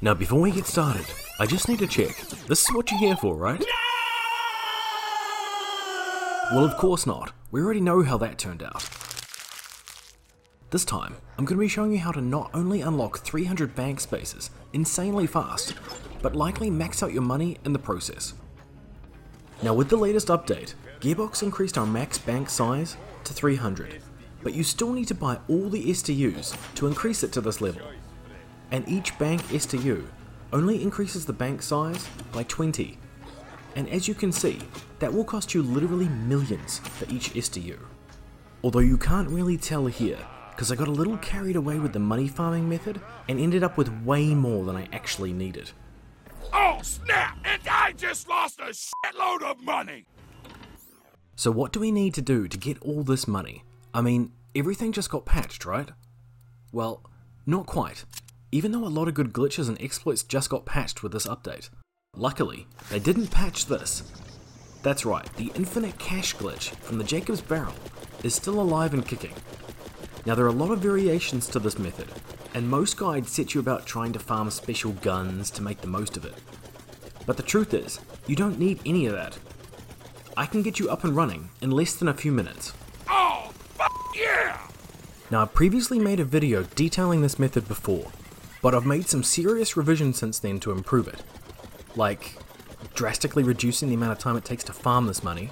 Now before we get started, I just need to check. This is what you're here for, right? No! Well, of course not. We already know how that turned out. This time, I'm going to be showing you how to not only unlock 300 bank spaces insanely fast, but likely max out your money in the process. Now with the latest update, Gearbox increased our max bank size to 300, but you still need to buy all the STUs to increase it to this level. And each bank STU only increases the bank size by 20. And as you can see, that will cost you literally millions for each STU. Although you can't really tell here, because I got a little carried away with the money farming method and ended up with way more than I actually needed. Oh snap! And I just lost a shitload of money! So what do we need to do to get all this money? I mean, everything just got patched, right? Well, not quite. Even though a lot of good glitches and exploits just got patched with this update. Luckily, they didn't patch this. That's right, the infinite cash glitch from the Jacob's Barrel is still alive and kicking. Now there are a lot of variations to this method, and most guides set you about trying to farm special guns to make the most of it. But the truth is, you don't need any of that. I can get you up and running in less than a few minutes. Oh, yeah! Now I previously made a video detailing this method before, but I've made some serious revisions since then to improve it. Like drastically reducing the amount of time it takes to farm this money,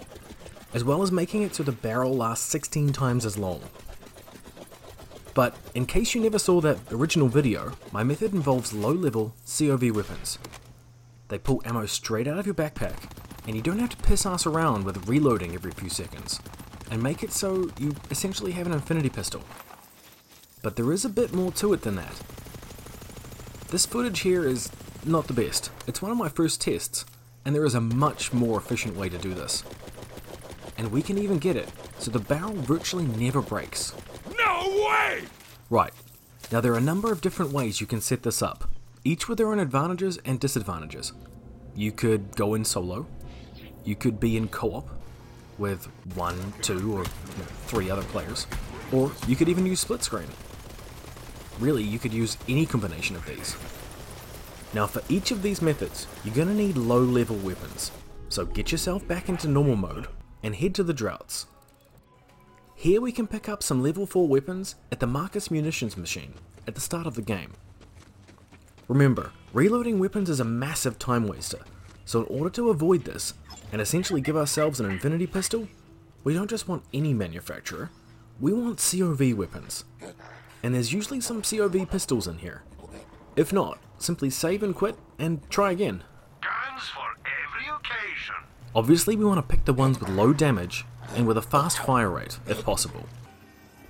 as well as making it so the barrel lasts 16 times as long. But in case you never saw that original video, my method involves low-level COV weapons. They pull ammo straight out of your backpack, and you don't have to piss ass around with reloading every few seconds, and make it so you essentially have an infinity pistol. But there is a bit more to it than that. This footage here is not the best. It's one of my first tests, and there is a much more efficient way to do this. And we can even get it so the barrel virtually never breaks. No way! Right, now there are a number of different ways you can set this up, each with their own advantages and disadvantages. You could go in solo, you could be in co-op with 1, 2, or 3 other players, or you could even use split screen. Really, you could use any combination of these. Now for each of these methods, you're going to need low-level weapons, so get yourself back into normal mode and head to the Droughts. Here we can pick up some level 4 weapons at the Marcus Munitions machine at the start of the game. Remember, reloading weapons is a massive time waster, so in order to avoid this and essentially give ourselves an infinity pistol, we don't just want any manufacturer, we want COV weapons. And there's usually some COV pistols in here. If not, simply save and quit and try again. Guns for every occasion. Obviously we want to pick the ones with low damage and with a fast fire rate, if possible.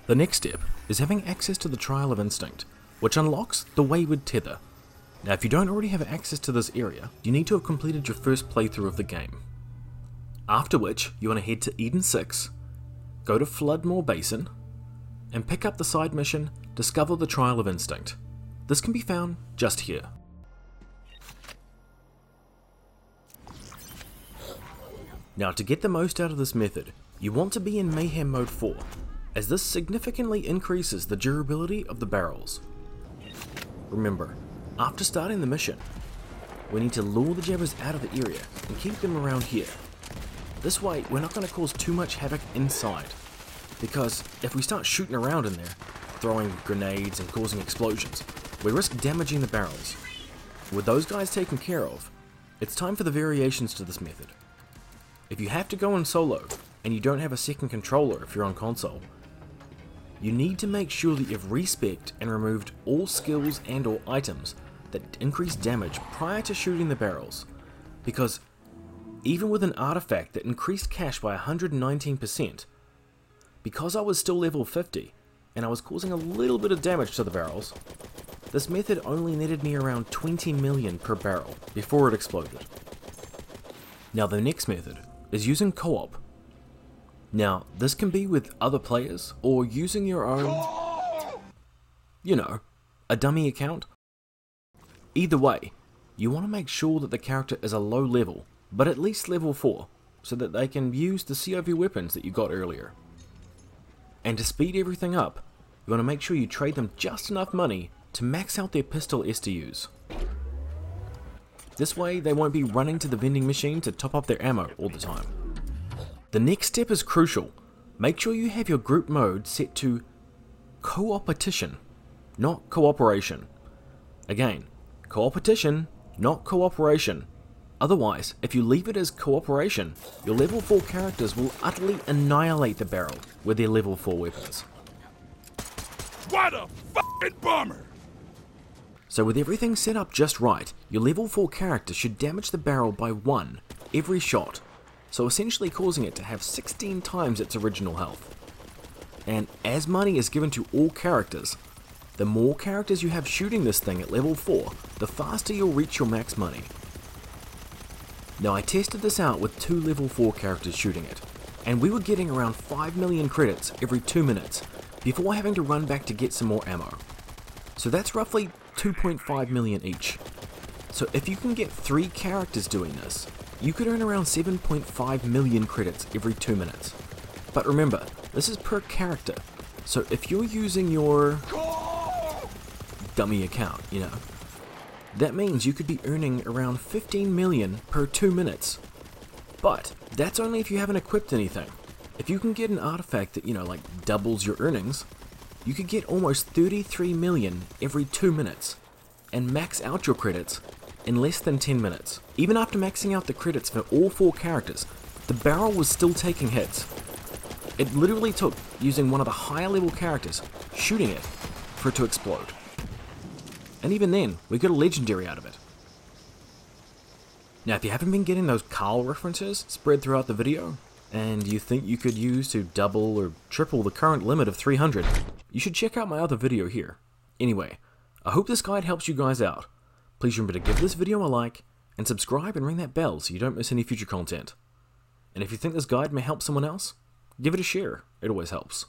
The next step is having access to the Trial of Instinct, which unlocks the Wayward Tether. Now if you don't already have access to this area, you need to have completed your first playthrough of the game. After which, you want to head to Eden 6, go to Floodmore Basin, and pick up the side mission, Discover the Trial of Instinct. This can be found just here. Now to get the most out of this method, you want to be in Mayhem Mode 4, as this significantly increases the durability of the barrels. Remember, after starting the mission, we need to lure the jabbers out of the area and keep them around here. This way we're not going to cause too much havoc inside, because if we start shooting around in there, throwing grenades and causing explosions, we risk damaging the barrels. With those guys taken care of, it's time for the variations to this method. If you have to go in solo, and you don't have a second controller if you're on console, you need to make sure that you've respec'd and removed all skills and or items that increase damage prior to shooting the barrels, because even with an artifact that increased cash by 119%, because I was still level 50, and I was causing a little bit of damage to the barrels, this method only netted me around 20 million per barrel before it exploded. Now the next method is using co-op. Now this can be with other players or using your own, you know, a dummy account. Either way, you want to make sure that the character is a low level, but at least level 4, so that they can use the COV weapons that you got earlier. And to speed everything up, you want to make sure you trade them just enough money to max out their pistol STUs. This way they won't be running to the vending machine to top up their ammo all the time. The next step is crucial. Make sure you have your group mode set to Completionist, not cooperation. Again, Completionist, not cooperation. Otherwise, if you leave it as cooperation, your level 4 characters will utterly annihilate the barrel with their level 4 weapons. What a fucking bummer! So with everything set up just right, your level 4 character should damage the barrel by 1 every shot, so essentially causing it to have 16 times its original health. And as money is given to all characters, the more characters you have shooting this thing at level 4, the faster you'll reach your max money. Now I tested this out with 2 level 4 characters shooting it, and we were getting around 5 million credits every 2 minutes before having to run back to get some more ammo. So that's roughly 2.5 million each. So if you can get 3 characters doing this, you could earn around 7.5 million credits every 2 minutes. But remember, this is per character, so if you're using your dummy account, that means you could be earning around 15 million per 2 minutes. But that's only if you haven't equipped anything. If you can get an artifact that, like doubles your earnings, you could get almost 33 million every 2 minutes and max out your credits in less than 10 minutes. Even after maxing out the credits for all 4 characters, the barrel was still taking hits. It literally took using one of the higher level characters shooting it for it to explode. And even then, we got a legendary out of it. Now if you haven't been getting those Carl references spread throughout the video, and you think you could use to double or triple the current limit of 300, you should check out my other video here. Anyway, I hope this guide helps you guys out. Please remember to give this video a like, and subscribe and ring that bell so you don't miss any future content. And if you think this guide may help someone else, give it a share, it always helps.